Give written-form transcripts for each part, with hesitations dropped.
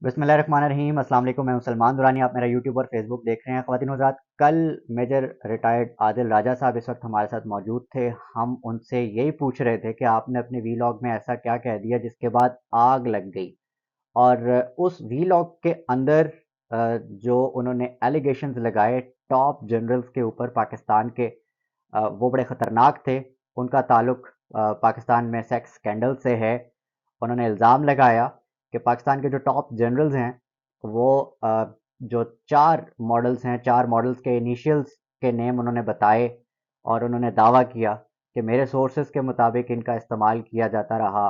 बिस्मिल्लाहिर्रहमानिर्रहीम। अस्सलाम वालेकुम। मैं हूं सलमान दुरानी। आप मेरा यूट्यूब और फेसबुक देख रहे हैं। ख़वातीन और हज़रात, कल मेजर रिटायर्ड आदिल राजा साहब इस वक्त हमारे साथ मौजूद थे। हम उनसे यही पूछ रहे थे कि आपने अपने वीलॉग में ऐसा क्या कह दिया जिसके बाद आग लग गई, और उस वीलॉग के अंदर जो उन्होंने एलिगेशंस लगाए टॉप जनरल्स के ऊपर पाकिस्तान के, वो बड़े ख़तरनाक थे। उनका ताल्लुक पाकिस्तान में सेक्स स्कैंडल से है। उन्होंने इल्ज़ाम लगाया कि पाकिस्तान के जो टॉप जनरल्स हैं वो जो 4 मॉडल्स हैं, 4 मॉडल्स के इनिशियल्स के नेम उन्होंने बताए, और उन्होंने दावा किया कि मेरे सोर्सेज़ के मुताबिक इनका इस्तेमाल किया जाता रहा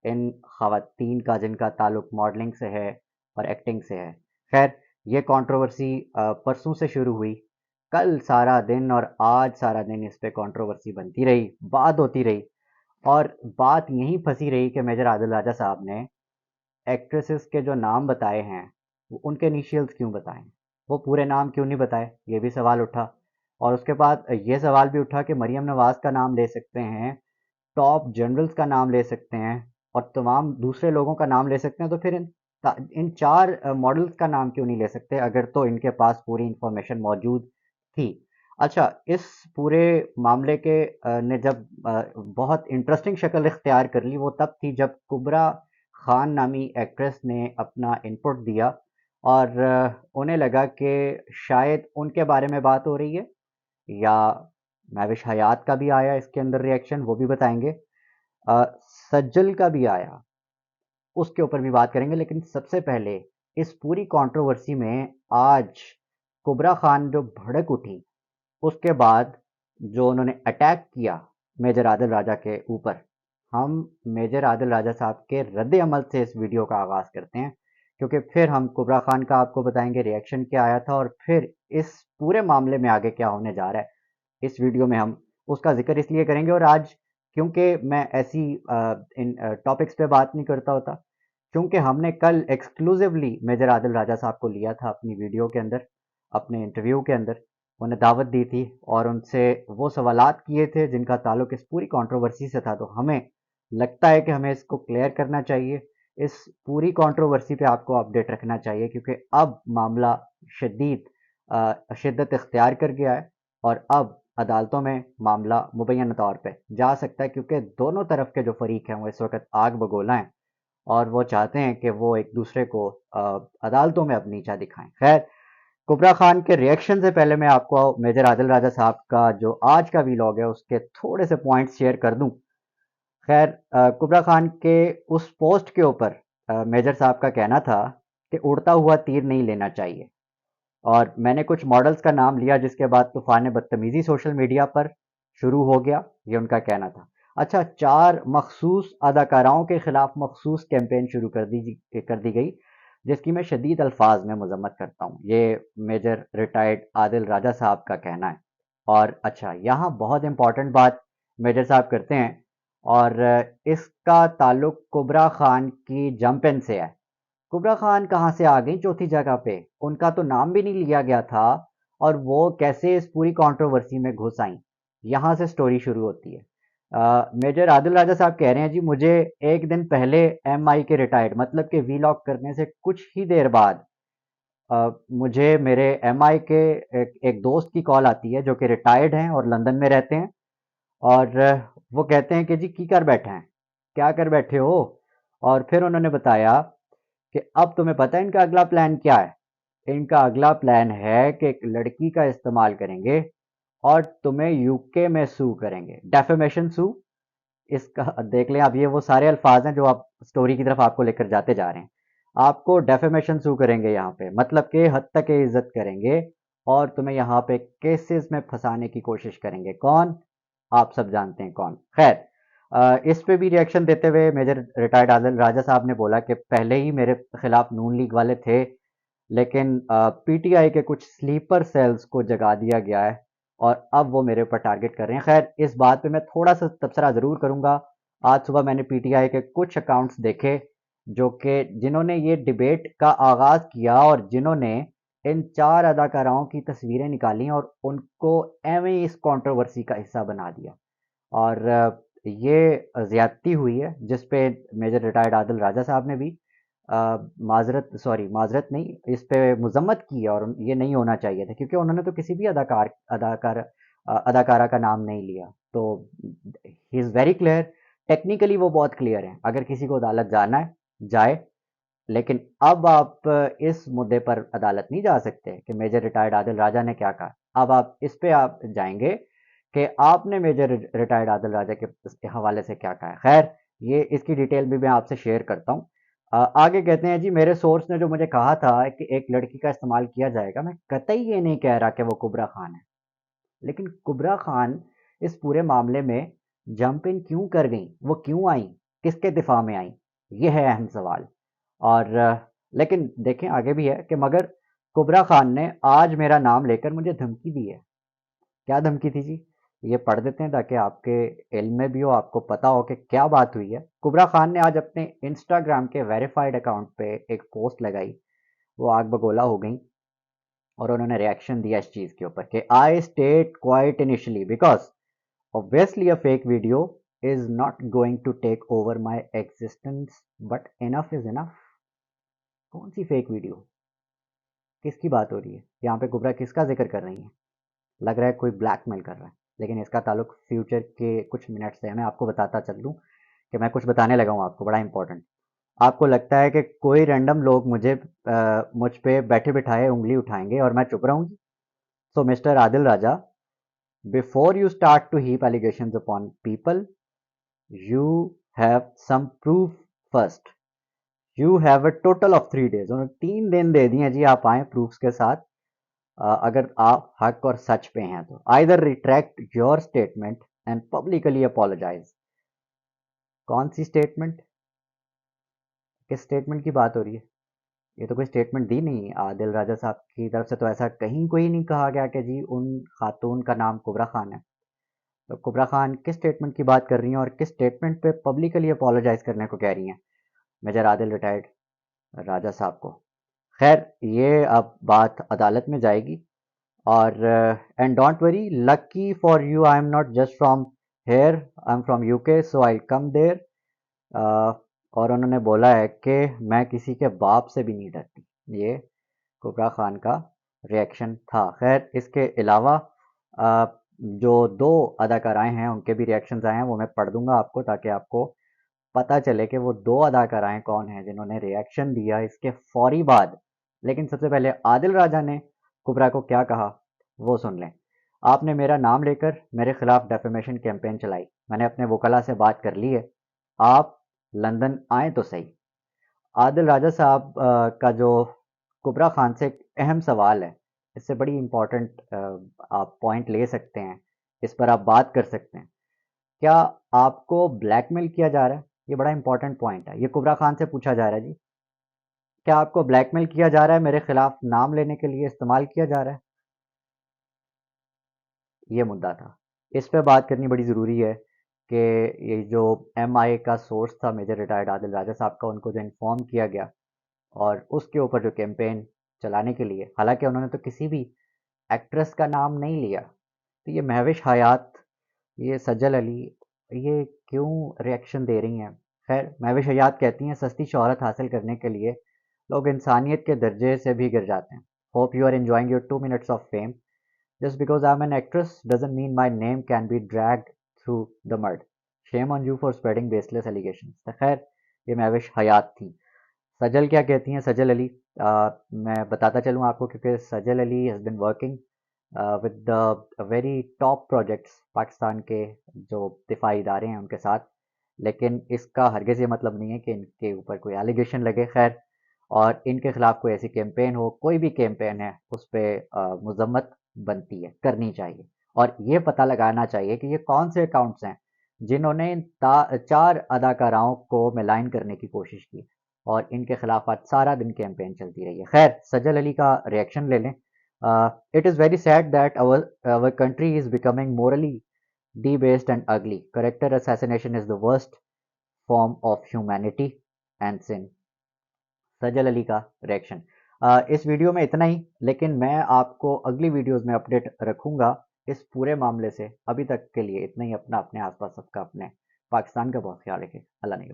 इन ख़वातीन का जिनका ताल्लुक मॉडलिंग से है और एक्टिंग से है। खैर, ये कंट्रोवर्सी परसों से शुरू हुई। कल सारा दिन और आज सारा दिन इस पे कंट्रोवर्सी बनती रही, बात होती रही, और बात यहीं फंसी रही कि मेजर आदिल राजा साहब ने एक्ट्रेसेस के जो नाम बताए हैं वो उनके इनिशियल्स क्यों बताए, वो पूरे नाम क्यों नहीं बताए, ये भी सवाल उठा। और उसके बाद ये सवाल भी उठा कि मरियम नवाज का नाम ले सकते हैं, टॉप जनरल्स का नाम ले सकते हैं, और तमाम दूसरे लोगों का नाम ले सकते हैं, तो फिर इन 4 मॉडल्स का नाम क्यों नहीं ले सकते अगर तो इनके पास पूरी इंफॉर्मेशन मौजूद थी। अच्छा, इस पूरे मामले के ने जब बहुत इंटरेस्टिंग शक्ल इख्तियार कर ली, वो तब थी जब कुबरा खान नामी एक्ट्रेस ने अपना इनपुट दिया, और उन्हें लगा कि शायद उनके बारे में बात हो रही है, या महविश हयात का भी आया इसके अंदर रिएक्शन, वो भी बताएंगे। अ, सज्जल का भी आया, उसके ऊपर भी बात करेंगे। लेकिन सबसे पहले इस पूरी कंट्रोवर्सी में आज कुबरा खान जो भड़क उठी, उसके बाद जो उन्होंने अटैक किया मेजर आदिल राजा के ऊपर, हम मेजर आदिल राजा साहब के रद्द अमल से इस वीडियो का आगाज़ करते हैं, क्योंकि फिर हम कुबरा खान का आपको बताएंगे रिएक्शन क्या आया था, और फिर इस पूरे मामले में आगे क्या होने जा रहा है इस वीडियो में हम उसका जिक्र इसलिए करेंगे। और आज क्योंकि मैं ऐसी इन टॉपिक्स पे बात नहीं करता होता, क्योंकि हमने कल एक्सक्लूसिवली मेजर आदिल राजा साहब को लिया था अपनी वीडियो के अंदर, अपने इंटरव्यू के अंदर उन्हें दावत दी थी, और उनसे वो सवालात किए थे जिनका ताल्लुक इस पूरी कंट्रोवर्सी से था। तो हमें लगता है कि हमें इसको क्लियर करना चाहिए, इस पूरी कंट्रोवर्सी पे आपको अपडेट रखना चाहिए, क्योंकि अब मामला शदीद शिद्दत इख्तियार कर गया है, और अब अदालतों में मामला मुबैन तौर पे जा सकता है, क्योंकि दोनों तरफ के जो फरीक हैं वो इस वक्त आग बगोला हैं, और वो चाहते हैं कि वो एक दूसरे को अदालतों में अपनी नीचा दिखाएं। खैर, कुबरा खान के रिएक्शन से पहले मैं आपको मेजर आदिल राजा साहब का जो आज का वीलॉग है उसके थोड़े से पॉइंट्स शेयर कर दूं। खैर, कुबरा खान के उस पोस्ट के ऊपर मेजर साहब का कहना था कि उड़ता हुआ तीर नहीं लेना चाहिए, और मैंने कुछ मॉडल्स का नाम लिया जिसके बाद तूफान बदतमीजी सोशल मीडिया पर शुरू हो गया, ये उनका कहना था। अच्छा, 4 मखसूस अदाकाराओं के खिलाफ मखसूस कैंपेन शुरू कर दी गई, जिसकी मैं शदीद अल्फाज में मजम्मत करता हूँ। ये मेजर रिटायर्ड आदिल राजा साहब का कहना है। और अच्छा, यहाँ बहुत इंपॉर्टेंट बात मेजर साहब करते हैं, और इसका ताल्लुक कुबरा खान की जंपिन से है। कुबरा खान कहाँ से आ गई चौथी जगह पे, उनका तो नाम भी नहीं लिया गया था, और वो कैसे इस पूरी कंट्रोवर्सी में घुस आई, यहाँ से स्टोरी शुरू होती है। मेजर आदिल राजा साहब कह रहे हैं, जी मुझे एक दिन पहले एमआई के रिटायर्ड मतलब के वीलॉग करने से कुछ ही देर बाद मुझे मेरे एमआई के एक दोस्त की कॉल आती है जो कि रिटायर्ड हैं और लंदन में रहते हैं, और वो कहते हैं कि जी की कर बैठे हैं, क्या कर बैठे हो। और फिर उन्होंने बताया कि अब तुम्हें पता है इनका अगला प्लान क्या है। इनका अगला प्लान है कि एक लड़की का इस्तेमाल करेंगे और तुम्हें यूके में सू करेंगे, डेफेमेशन सू। इसका देख लें आप, ये वो सारे अल्फाज हैं जो आप स्टोरी की तरफ आपको लेकर जाते जा रहे हैं। आपको डेफेमेशन सू करेंगे यहाँ पे, मतलब कि हद तक इज्जत करेंगे, और तुम्हें यहाँ पे केसेस में फंसाने की कोशिश करेंगे। कौन? आप सब जानते हैं कौन। खैर, इस पे भी रिएक्शन देते हुए मेजर रिटायर्ड आदिल राजा साहब ने बोला कि पहले ही मेरे खिलाफ नून लीग वाले थे, लेकिन पीटीआई के कुछ स्लीपर सेल्स को जगा दिया गया है, और अब वो मेरे ऊपर टारगेट कर रहे हैं। खैर, इस बात पे मैं थोड़ा सा तबसरा ज़रूर करूंगा। आज सुबह मैंने पीटीआई के कुछ अकाउंट्स देखे जो कि जिन्होंने ये डिबेट का आगाज़ किया, और जिन्होंने इन 4 अदाकाराओं की तस्वीरें निकाली और उनको एवं इस कंट्रोवर्सी का हिस्सा बना दिया। और ये ज़्यादती हुई है जिस पे मेजर रिटायर्ड आदिल राजा साहब ने भी माजरत नहीं, इस पे मजम्मत की है और ये नहीं होना चाहिए था क्योंकि उन्होंने तो किसी भी अदाकारा का नाम नहीं लिया। तो he is very clear, technically वो बहुत क्लियर है, अगर किसी को अदालत जाना है जाए। लेकिन अब आप इस मुद्दे पर अदालत नहीं जा सकते कि मेजर रिटायर्ड आदिल राजा ने क्या कहा। अब आप इस पे आप जाएंगे कि आपने मेजर रिटायर्ड आदिल राजा के हवाले से क्या कहा है। खैर, ये इसकी डिटेल भी मैं आपसे शेयर करता हूँ। आगे कहते हैं जी, मेरे सोर्स ने जो मुझे कहा था कि एक लड़की का इस्तेमाल किया जाएगा, मैं कतई ये नहीं कह रहा कि वो कुबरा खान है। लेकिन कुबरा खान इस पूरे मामले में जंप इन क्यों कर गई, वो क्यों आई, किसके दिफा में आई, ये है अहम सवाल। और लेकिन देखें आगे भी है कि मगर कुबरा खान ने आज मेरा नाम लेकर मुझे धमकी दी है। क्या धमकी थी जी, ये पढ़ देते हैं ताकि आपके इल्म में भी हो, आपको पता हो कि क्या बात हुई है। कुबरा खान ने आज अपने इंस्टाग्राम के वेरीफाइड अकाउंट पे एक पोस्ट लगाई, वो आग बगोला हो गई और उन्होंने रिएक्शन दिया इस चीज़ के ऊपर कि I state quite initially because obviously a fake video is not going to take over my existence but enough is enough. कौन सी फेक वीडियो, किसकी बात हो रही है यहाँ पे, कुबरा किसका जिक्र कर रही है? लग रहा है कोई ब्लैकमेल कर रहा है, लेकिन इसका ताल्लुक फ्यूचर के कुछ मिनट से है। मैं आपको बताता चल दूँ कि मैं कुछ बताने लगा हूँ आपको, बड़ा इंपॉर्टेंट। आपको लगता है कि कोई रैंडम लोग मुझ पे बैठे बिठाए उंगली उठाएंगे और मैं चुप रहूंगी? So mister Adil Raja, before you start to heap allegations upon people, you have some proof first. You have a total of 3 days, उन्होंने 3 दिन दे दिए जी, आप आए प्रूफ्स के साथ। अगर आप हक और सच पे हैं तो either retract your statement and publicly apologise. कौन सी स्टेटमेंट, किस स्टेटमेंट की बात हो रही है? ये तो कोई स्टेटमेंट दी नहीं आदिल राजा साहब की तरफ से, तो ऐसा कहीं कोई नहीं कहा गया कि जी उन खातून का नाम कुबरा खान है। तो कुबरा खान किस स्टेटमेंट की बात कर रही हैं और किस स्टेटमेंट पे पब्लिकली अपोलोजाइज करने को कह रही हैं मेजर आदिल रिटायर्ड राजा साहब को? खैर, ये अब बात अदालत में जाएगी। और and don't worry, lucky for you I am not just from here, I am from UK, so I come there. और उन्होंने बोला है कि मैं किसी के बाप से भी नहीं डरती। ये कुबरा खान का रिएक्शन था। खैर, इसके अलावा अ, जो दो अदाकाराएं हैं उनके भी रिएक्शंस आए हैं, वो मैं पढ़ दूंगा आपको ताकि आपको पता चले कि वो दो अदाकाराएं कौन हैं जिन्होंने रिएक्शन दिया इसके फौरी बाद। लेकिन सबसे पहले आदिल राजा ने कुबरा को क्या कहा वो सुन लें। आपने मेरा नाम लेकर मेरे खिलाफ डेफेमेशन कैंपेन चलाई, मैंने अपने वकला से बात कर ली है, आप लंदन आए तो सही। आदिल राजा साहब का जो कुबरा खान से एक अहम सवाल है, इससे बड़ी इंपॉर्टेंट आप पॉइंट ले सकते हैं, इस पर आप बात कर सकते हैं। क्या आपको ब्लैकमेल किया जा रहा है? ये बड़ा इंपॉर्टेंट पॉइंट है, ये कुबरा खान से पूछा जा रहा है जी। क्या आपको ब्लैकमेल किया जा रहा है, मेरे खिलाफ नाम लेने के लिए इस्तेमाल किया जा रहा है? ये मुद्दा था, इस पे बात करनी बड़ी ज़रूरी है कि ये जो एमआई का सोर्स था मेजर रिटायर्ड आदिल राजा साहब का, उनको जो इन्फॉर्म किया गया और उसके ऊपर जो कैंपेन चलाने के लिए, हालांकि उन्होंने तो किसी भी एक्ट्रेस का नाम नहीं लिया, तो ये महविश हयात, ये सजल अली, ये क्यों रिएक्शन दे रही हैं? खैर, महविश हयात कहती हैं सस्ती शोहरत हासिल करने के लिए लोग इंसानियत के दर्जे से भी गिर जाते हैं। Hope you are enjoying your 2 minutes of fame. Just because I am an actress doesn't mean my name can be dragged through the mud. Shame on you for spreading baseless allegation. खैर, ये महविश हयात थी। सजल क्या कहती हैं, सजल अली, मैं बताता चलूँ आपको क्योंकि Sajal Ali has been working with the very top projects Pakistan के जो दिफाई इदारे हैं उनके साथ। लेकिन इसका हरगिज़ ये मतलब नहीं है कि इनके ऊपर कोई एलिगेशन लगे। खैर, और इनके खिलाफ कोई ऐसी कैंपेन हो, कोई भी कैंपेन है उस पर मजम्मत बनती है, करनी चाहिए। और ये पता लगाना चाहिए कि ये कौन से अकाउंट्स हैं जिन्होंने इन 4 अदाकाराओं को मिलाइन करने की कोशिश की और इनके खिलाफ आज सारा दिन कैंपेन चलती रही है। खैर, सजल अली का रिएक्शन ले लें। It is very sad that our country is becoming morally debased and ugly. Character assassination is the worst form of humanity and sin. सजल अली का रिएक्शन। इस वीडियो में इतना ही, लेकिन मैं आपको अगली वीडियोस में अपडेट रखूंगा इस पूरे मामले से। अभी तक के लिए इतना ही। अपना, अपने आसपास सबका, अपने पाकिस्तान का बहुत ख्याल रखें। अल्लाह ने